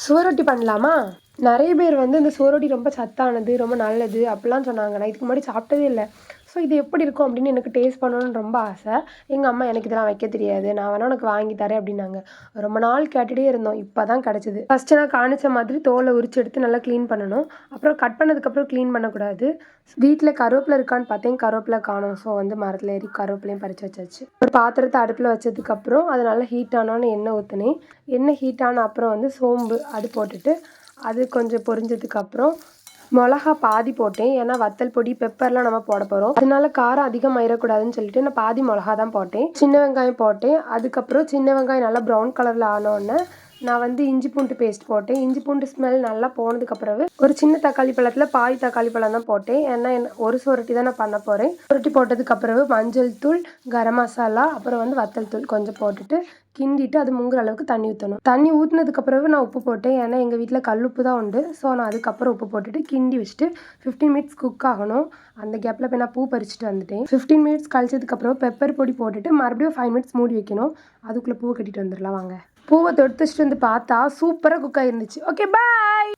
சுவரொட்டி பண்ணலாமா? நிறைய பேர் வந்து இந்த சுவரொட்டி ரொம்ப சத்தானது, ரொம்ப நல்லது அப்படிலாம் சொன்னாங்க. நான் இதுக்கு முன்னாடி சாப்பிட்டதே இல்ல. ஸோ இது எப்படி இருக்கும் அப்படின்னு எனக்கு டேஸ்ட் பண்ணணும்னு ரொம்ப ஆசை. எங்கள் அம்மா எனக்கு இதெல்லாம் வைக்க தெரியாது. நான் வேணா உனக்கு வாங்கி தரேன் அப்படின்னாங்க. ரொம்ப நாள் கேட்டுட்டே இருந்தோம். இப்போ தான் கிடச்சிது. ஃபஸ்ட்டு நான் காணிச்ச மாதிரி தோலை உரிச்சு எடுத்து நல்லா க்ளீன் பண்ணணும். அப்புறம் கட் பண்ணதுக்கப்புறம் க்ளீன் பண்ணக்கூடாது. வீட்டில் கருவேப்பிலை இருக்கான்னு பார்த்தேன். கருவேப்பிலை காணோம். ஸோ வந்து மரத்தில் ஏறி கருவேப்பிலையும் பறித்து வச்சாச்சு. ஒரு பாத்திரத்தை அடுப்பில் வச்சதுக்கப்புறம் அது நல்லா ஹீட் ஆனோன்னு எண்ணெய் ஊற்றினேன். எண்ணெய் ஹீட் ஆன அப்புறம் வந்து சோம்பு அது போட்டுட்டு அது கொஞ்சம் பொரிஞ்சதுக்கப்புறம் மிளகா பாதி போட்டேன். ஏன்னா வத்தல் பொடி பெப்பர்லாம் நம்ம போட போகிறோம். அதனால காரம் அதிகமாயிடக்கூடாதுன்னு சொல்லிட்டு நான் பாதி மிளகா தான் போட்டேன். சின்ன வெங்காயம் போட்டேன். அதுக்கப்புறம் சின்ன வெங்காயம் நல்லா ப்ரௌன் கலரில் ஆனோடனே நான் வந்து இஞ்சி பூண்டு பேஸ்ட் போட்டேன். இஞ்சி பூண்டு ஸ்மெல் நல்லா போனதுக்கப்புறம் ஒரு சின்ன தக்காளி பழத்தில் பாதி தக்காளி பழம் தான் போட்டேன். ஏன்னா ஒரு சுவரொட்டி தான் நான் பண்ண போகிறேன். சுவரொட்டி போட்டதுக்கப்புறம் மஞ்சள் தூள், கரம் மசாலா, அப்புறம் வந்து வத்தல் தூள் கொஞ்சம் போட்டுட்டு கிண்டிட்டு அது முங்குற அளவுக்கு தண்ணி ஊற்றணும். தண்ணி ஊற்றினதுக்கப்புறம் நான் உப்பு போட்டேன். ஏன்னா எங்கள் வீட்டில் கல்லுப்பு தான் உண்டு. ஸோ நான் அதுக்கப்புறம் உப்பு போட்டுட்டு கிண்டி வச்சுட்டு 15 மினிட்ஸ் குக் ஆகணும். அந்த கேப்பில் போய் நான் பூ பறிச்சுட்டு வந்துட்டேன். 15 மினிட்ஸ் கழிச்சதுக்கப்புறம் பெப்பர் பொடி போட்டுட்டு மறுபடியும் 5 மினிட்ஸ் மூடி வைக்கணும். அதுக்குள்ளே பூவை கட்டிட்டு வந்துடலாம் வாங்க. பூவை தொடுத்துட்டு வந்து பார்த்தா சூப்பராக குக் ஆகிருந்துச்சு. Okay bye.